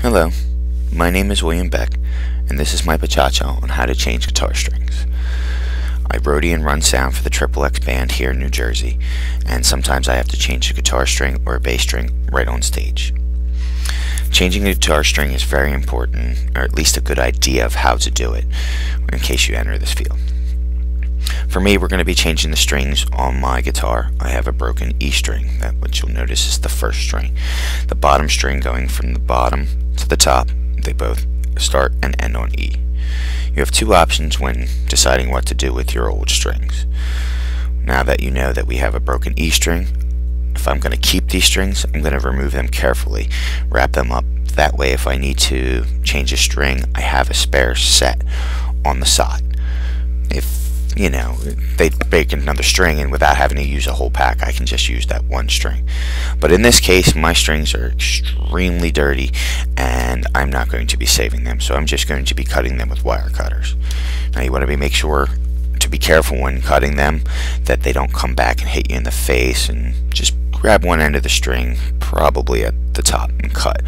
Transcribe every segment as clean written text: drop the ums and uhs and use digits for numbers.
Hello, my name is William Beck, and this is my pachacho on how to change guitar strings. I roadie and run sound for the XXX band here in New Jersey, and sometimes I have to change a guitar string or a bass string right on stage. Changing a guitar string is very important, or at least a good idea of how to do it, in case you enter this field. For me, we're going to be changing the strings on my guitar. I have a broken E string, which you'll notice is the first string. The bottom string going from the bottom to the top, they both start and end on E. You have two options when deciding what to do with your old strings. Now that you know that we have a broken E string, if I'm going to keep these strings, I'm going to remove them carefully, wrap them up. That way, if I need to change a string, I have a spare set on the side. If they break another string, and without having to use a whole pack, I can just use that one string. But in this case, my strings are extremely dirty, and I'm not going to be saving them, so I'm just going to be cutting them with wire cutters. Now you want to make sure to be careful when cutting them that they don't come back and hit you in the face, and just grab one end of the string, probably at the top, and cut.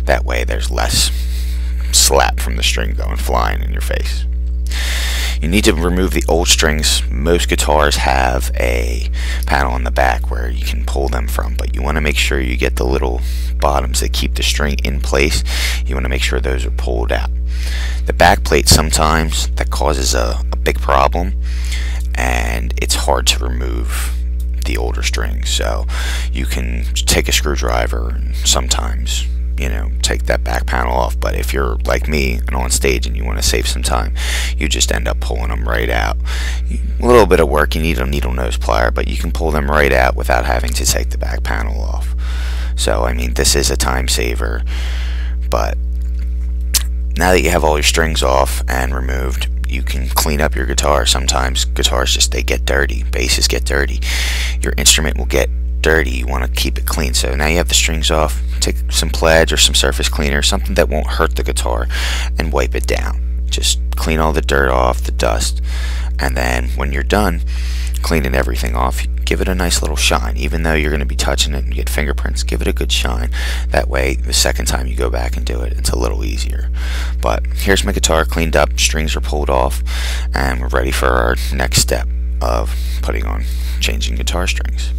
That way there's less slap from the string going flying in your face. You need to remove the old strings. Most guitars have a panel on the back where you can pull them from, but you want to make sure you get the little bottoms that keep the string in place. You want to make sure those are pulled out. The back plate, sometimes that causes a big problem, and it's hard to remove the older strings. So you can take a screwdriver and sometimes take that back panel off, but if you're like me and on stage and you want to save some time, you just end up pulling them right out. A little bit of work, you need a needle nose plier, but you can pull them right out without having to take the back panel off. So I mean, this is a time saver. But now that you have all your strings off and removed, you can clean up your guitar. Sometimes guitars they get dirty, basses get dirty, your instrument will get dirty. You want to keep it clean. So now you have the strings off, take some Pledge or some surface cleaner, something that won't hurt the guitar, and wipe it down. Just clean all the dirt off, the dust, and then when you're done cleaning everything off, give it a nice little shine. Even though you're going to be touching it and get fingerprints, give it a good shine. That way the second time you go back and do it, it's a little easier. But here's my guitar cleaned up, strings are pulled off, and we're ready for our next step of changing guitar strings.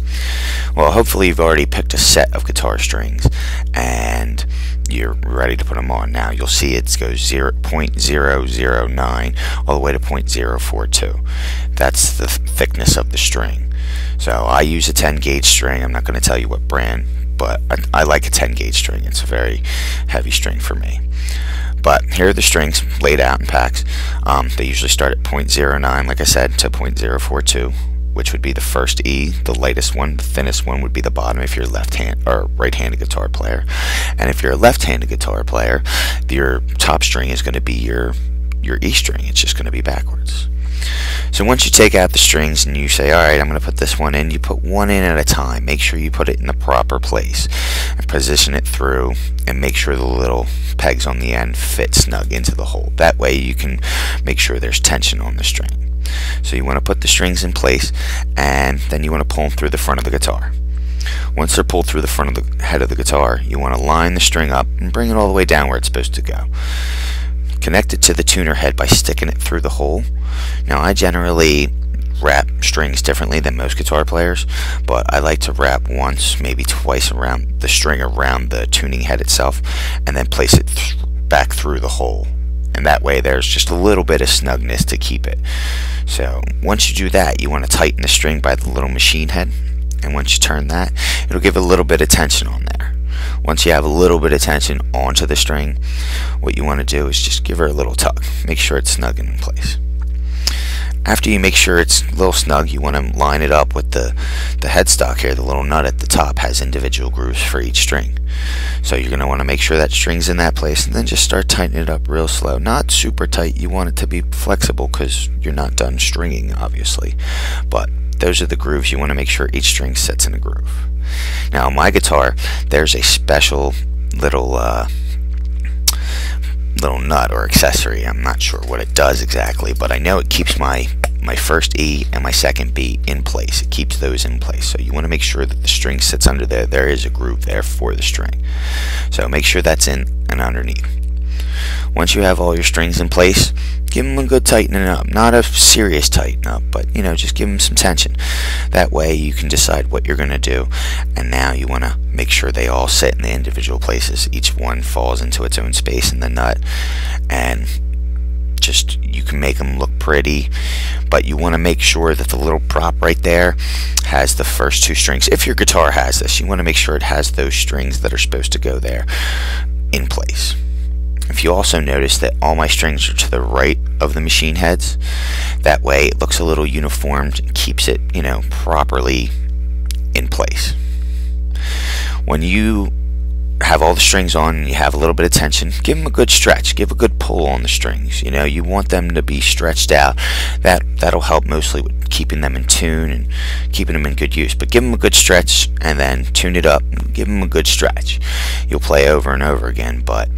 Well, hopefully you've already picked a set of guitar strings and you're ready to put them on. Now you'll see it goes 0.009 all the way to 0.042. That's the thickness of the string. So I use a 10 gauge string. I'm not going to tell you what brand, but I like a 10 gauge string. It's a very heavy string for me. But here are the strings laid out in packs. They usually start at 0.09, like I said, to 0.042, which would be the first E, the lightest one. The thinnest one would be the bottom if you're a right-handed guitar player. And if you're a left-handed guitar player, your top string is going to be your E string. It's just going to be backwards. So once you take out the strings and you say, alright, I'm going to put this one in, you put one in at a time. Make sure you put it in the proper place and position it through, and make sure the little pegs on the end fit snug into the hole. That way you can make sure there's tension on the string. So you want to put the strings in place, and then you want to pull them through the front of the guitar. Once they're pulled through the front of the head of the guitar, you want to line the string up and bring it all the way down where it's supposed to go. Connect it to the tuner head by sticking it through the hole. Now I generally wrap strings differently than most guitar players, but I like to wrap once, maybe twice around the string around the tuning head itself, and then place it back through the hole. And that way there's just a little bit of snugness to keep it. So once you do that, you want to tighten the string by the little machine head, and once you turn that, it'll give a little bit of tension on there. Once you have a little bit of tension onto the string, what you want to do is just give her a little tug. Make sure it's snug in place. After you make sure it's a little snug, you want to line it up with the headstock here. The little nut at the top has individual grooves for each string. So you're going to want to make sure that string's in that place, and then just start tightening it up real slow. Not super tight. You want it to be flexible because you're not done stringing, obviously. But those are the grooves. You want to make sure each string sits in a groove. Now on my guitar, there's a special little nut or accessory. I'm not sure what it does exactly, but I know it keeps my first E and my second B in place. It keeps those in place. So you want to make sure that the string sits under there. There is a groove there for the string. So make sure that's in and underneath. Once you have all your strings in place, give them a good tightening up. Not a serious tighten up, but just give them some tension. That way you can decide what you're going to do, and now you want to make sure they all sit in the individual places. Each one falls into its own space in the nut, and just you can make them look pretty, but you want to make sure that the little prop right there has the first two strings. If your guitar has this, you want to make sure it has those strings that are supposed to go there in place. If you also notice that all my strings are to the right of the machine heads, that way it looks a little uniformed and keeps it, properly in place. When you have all the strings on and you have a little bit of tension, give them a good stretch, give a good pull on the strings. You want them to be stretched out. That'll help mostly with keeping them in tune and keeping them in good use. But give them a good stretch and then tune it up and give them a good stretch. You'll play over and over again, but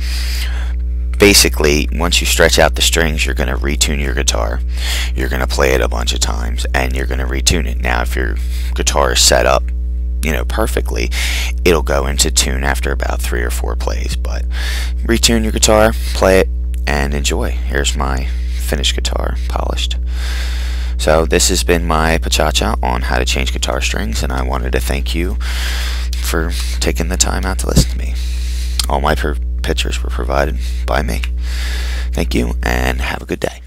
basically, once you stretch out the strings, you're going to retune your guitar. You're going to play it a bunch of times, and you're going to retune it. Now, if your guitar is set up, perfectly, it'll go into tune after about 3 or 4 plays. But retune your guitar, play it, and enjoy. Here's my finished guitar, polished. So this has been my pachacha on how to change guitar strings, and I wanted to thank you for taking the time out to listen to me. All my pictures were provided by me. Thank you, and have a good day.